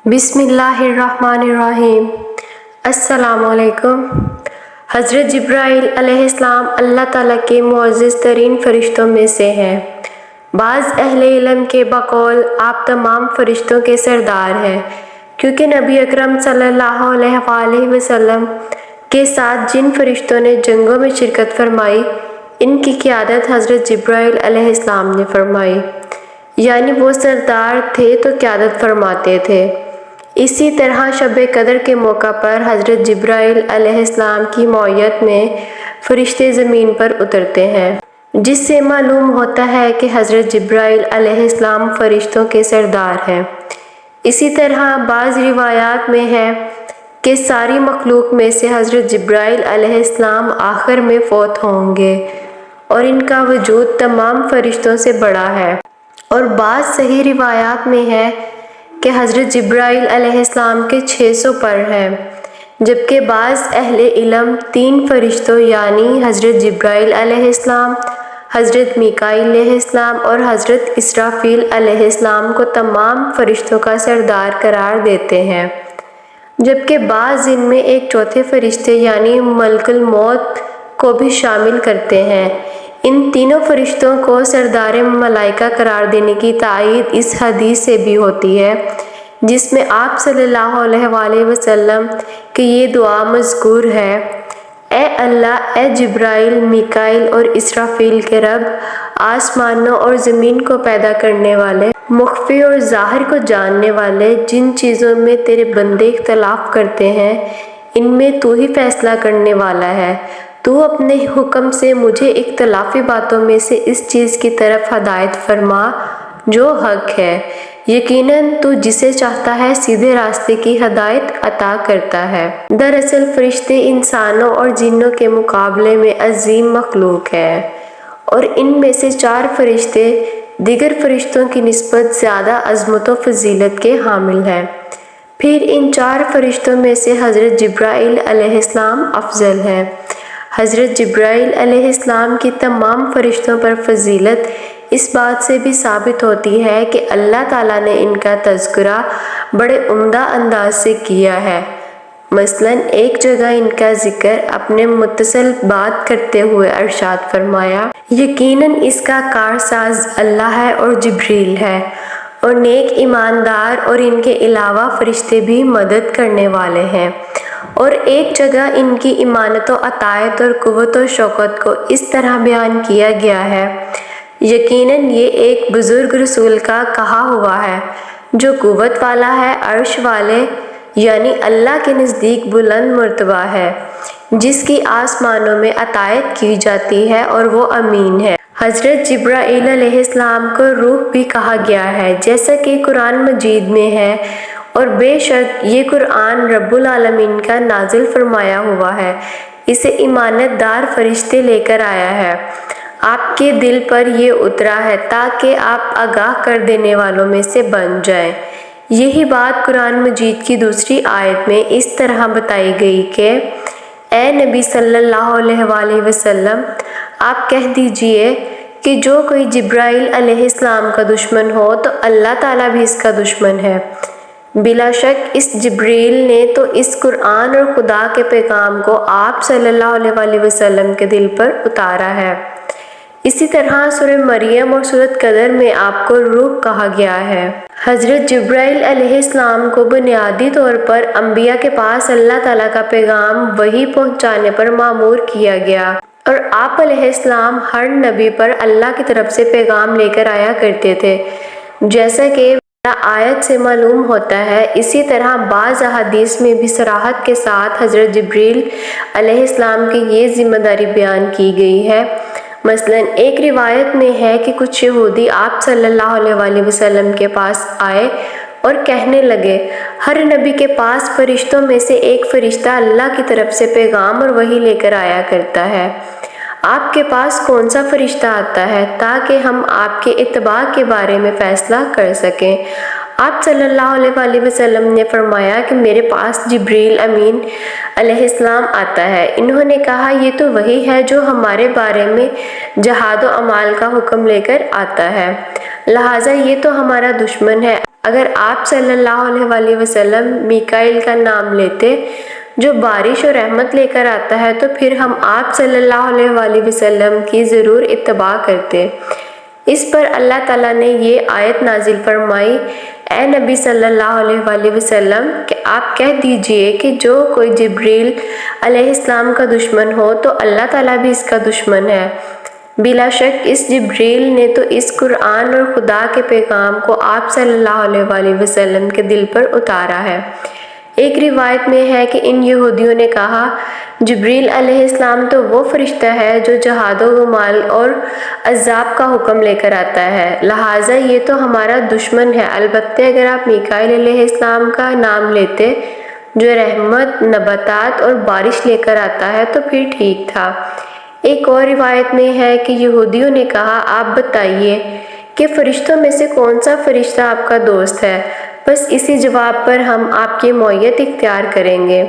بسم اللہ الرحمن الرحیم۔ السلام علیکم۔ حضرت جبرائیل علیہ السلام اللہ تعالیٰ کے معزز ترین فرشتوں میں سے ہیں۔ بعض اہل علم کے بقول آپ تمام فرشتوں کے سردار ہیں، کیونکہ نبی اکرم صلی اللہ علیہ وآلہ وسلم کے ساتھ جن فرشتوں نے جنگوں میں شرکت فرمائی، ان کی قیادت حضرت جبرائیل علیہ السلام نے فرمائی، یعنی وہ سردار تھے تو قیادت فرماتے تھے۔ اسی طرح شب قدر کے موقع پر حضرت جبرائیل علیہ السلام کی معیت میں فرشتے زمین پر اترتے ہیں، جس سے معلوم ہوتا ہے کہ حضرت جبرائیل علیہ السلام فرشتوں کے سردار ہیں۔ اسی طرح بعض روایات میں ہے کہ ساری مخلوق میں سے حضرت جبرائیل علیہ السلام آخر میں فوت ہوں گے اور ان کا وجود تمام فرشتوں سے بڑا ہے، اور بعض صحیح روایات میں ہے کہ حضرت جبرائیل علیہ السلام کے 600 پر ہیں، جبکہ بعض اہل علم 3 فرشتوں یعنی حضرت جبرائیل علیہ السلام، حضرت میکائیل علیہ السلام اور حضرت اسرافیل علیہ السلام کو تمام فرشتوں کا سردار قرار دیتے ہیں، جبکہ بعض ان میں ایک چوتھے فرشتے یعنی ملک الموت کو بھی شامل کرتے ہیں۔ ان تینوں فرشتوں کو سردار ملائکہ قرار دینے کی تائید اس حدیث سے بھی ہوتی ہے، جس میں آپ صلی اللہ علیہ وآلہ وسلم کی یہ دعا مذکور ہے: اے اللہ، اے جبرائیل، میکائیل اور اسرافیل کے رب، آسمانوں اور زمین کو پیدا کرنے والے، مخفی اور ظاہر کو جاننے والے، جن چیزوں میں تیرے بندے اختلاف کرتے ہیں ان میں تو ہی فیصلہ کرنے والا ہے۔ تو اپنے حکم سے مجھے اختلافی باتوں میں سے اس چیز کی طرف ہدایت فرما جو حق ہے۔ یقیناً تو جسے چاہتا ہے سیدھے راستے کی ہدایت عطا کرتا ہے۔ دراصل فرشتے انسانوں اور جنوں کے مقابلے میں عظیم مخلوق ہیں، اور ان میں سے 4 فرشتے دیگر فرشتوں کی نسبت زیادہ عظمت و فضیلت کے حامل ہیں۔ پھر ان 4 فرشتوں میں سے حضرت جبرائیل علیہ السلام افضل ہیں۔ حضرت جبرائیل علیہ السلام کی تمام فرشتوں پر فضیلت اس بات سے بھی ثابت ہوتی ہے کہ اللہ تعالیٰ نے ان کا تذکرہ بڑے عمدہ انداز سے کیا ہے۔ مثلاً ایک جگہ ان کا ذکر اپنے متصل بات کرتے ہوئے ارشاد فرمایا: یقیناً اس کا کارساز اللہ ہے اور جبریل ہے، اور نیک ایماندار اور ان کے علاوہ فرشتے بھی مدد کرنے والے ہیں۔ اور ایک جگہ ان کی امانت و اطاعت اور قوت و شوکت کو اس طرح بیان کیا گیا ہے: یقیناً یہ ایک بزرگ رسول کا کہا ہوا ہے جو قوت والا ہے، عرش والے یعنی اللہ کے نزدیک بلند مرتبہ ہے، جس کی آسمانوں میں اطاعت کی جاتی ہے اور وہ امین ہے۔ حضرت جبرائیل علیہ السلام کو روح بھی کہا گیا ہے، جیسا کہ قرآن مجید میں ہے، اور بے شک یہ قرآن رب العالمین کا نازل فرمایا ہوا ہے، اسے امانت دار فرشتے لے کر آیا ہے، آپ کے دل پر یہ اترا ہے تاکہ آپ آگاہ کر دینے والوں میں سے بن جائیں۔ یہی بات قرآن مجید کی دوسری آیت میں اس طرح بتائی گئی کہ اے نبی صلی اللہ علیہ وآلہ وسلم، آپ کہہ دیجئے کہ جو کوئی جبرائیل علیہ السلام کا دشمن ہو تو اللہ تعالیٰ بھی اس کا دشمن ہے۔ بلا شک اس جبریل نے تو اس قرآن اور خدا کے پیغام کو آپ صلی اللہ علیہ وآلہ وسلم کے دل پر اتارا ہے۔ اسی طرح سورہ مریم اور سورۃ قدر میں آپ کو روح کہا گیا ہے۔ حضرت جبرائیل علیہ السلام کو بنیادی طور پر انبیاء کے پاس اللہ تعالیٰ کا پیغام وحی پہنچانے پر مامور کیا گیا، اور آپ علیہ السلام ہر نبی پر اللہ کی طرف سے پیغام لے کر آیا کرتے تھے، جیسا کہ آیت سے معلوم ہوتا ہے۔ اسی طرح بعض احادیث میں بھی صراحت کے ساتھ حضرت جبریل علیہ السلام کی یہ ذمہ داری بیان کی گئی ہے۔ مثلاً ایک روایت میں ہے کہ کچھ یہودی آپ صلی اللہ علیہ وآلہ وسلم کے پاس آئے اور کہنے لگے: ہر نبی کے پاس فرشتوں میں سے ایک فرشتہ اللہ کی طرف سے پیغام اور وحی لے کر آیا کرتا ہے، آپ کے پاس کون سا فرشتہ آتا ہے تاکہ ہم آپ کے اتباع کے بارے میں فیصلہ کر سکیں؟ آپ صلی اللہ علیہ وآلہ وسلم نے فرمایا کہ میرے پاس جبریل امین علیہ السلام آتا ہے۔ انہوں نے کہا: یہ تو وہی ہے جو ہمارے بارے میں جہاد و اعمال کا حکم لے کر آتا ہے، لہٰذا یہ تو ہمارا دشمن ہے، اگر آپ صلی اللہ علیہ وآلہ وسلم میکائیل کا نام لیتے جو بارش اور رحمت لے کر آتا ہے تو پھر ہم آپ صلی اللہ علیہ وآلہ وسلم کی ضرور اتباع کرتے۔ اس پر اللہ تعالیٰ نے یہ آیت نازل فرمائی، اے نبی صلی اللہ علیہ وآلہ وسلم کہ آپ کہہ دیجئے کہ جو کوئی جبریل علیہ السلام کا دشمن ہو تو اللہ تعالیٰ بھی اس کا دشمن ہے۔ بلا شک اس جبریل نے تو اس قرآن اور خدا کے پیغام کو آپ صلی اللہ علیہ وآلہ وسلم کے دل پر اتارا ہے۔ ایک روایت میں ہے کہ ان یہودیوں نے کہا، جبریل علیہ السلام تو وہ فرشتہ ہے جو جہاد و غمال اور عذاب کا حکم لے کر آتا ہے، لہٰذا یہ تو ہمارا دشمن ہے، البتہ اگر آپ میکائیل علیہ السلام کا نام لیتے جو رحمت، نباتات اور بارش لے کر آتا ہے تو پھر ٹھیک تھا۔ ایک اور روایت میں ہے کہ یہودیوں نے کہا، آپ بتائیے کہ فرشتوں میں سے کون سا فرشتہ آپ کا دوست ہے، بس اسی جواب پر ہم آپ کی معیت اختیار کریں گے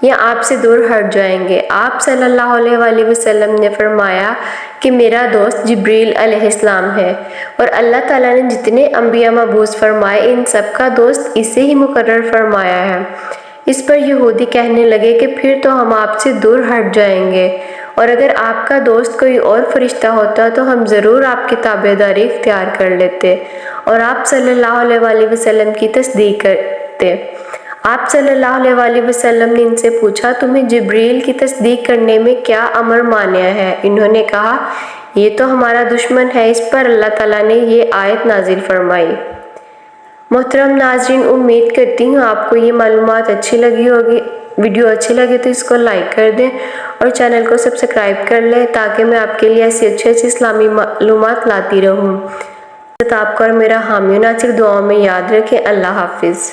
یا آپ سے دور ہٹ جائیں گے۔ آپ صلی اللہ علیہ وآلہ وسلم نے فرمایا کہ میرا دوست جبریل علیہ السلام ہے، اور اللہ تعالیٰ نے جتنے انبیاء مبعوث فرمائے ان سب کا دوست اسے ہی مقرر فرمایا ہے۔ اس پر یہودی کہنے لگے کہ پھر تو ہم آپ سے دور ہٹ جائیں گے، اور اگر آپ کا دوست کوئی اور فرشتہ ہوتا تو ہم ضرور آپ کی تابعداری اختیار کر لیتے اور آپ صلی اللہ علیہ وآلہ وسلم کی تصدیق کرتے۔ آپ صلی اللہ علیہ وآلہ وسلم نے ان سے پوچھا، تمہیں جبریل کی تصدیق کرنے میں کیا امر مانع ہے؟ انہوں نے کہا، یہ تو ہمارا دشمن ہے۔ اس پر اللہ تعالیٰ نے یہ آیت نازل فرمائی۔ محترم ناظرین، امید کرتی ہوں آپ کو یہ معلومات اچھی لگی ہوگی۔ ویڈیو اچھی لگے تو اس کو لائک کر دیں اور چینل کو سبسکرائب کر لیں تاکہ میں آپ کے لیے ایسی اچھی اسلامی معلومات لاتی رہوں۔ آپ کو اور میرا حامی و ناصر دعاؤں میں یاد رکھیں۔ اللہ حافظ۔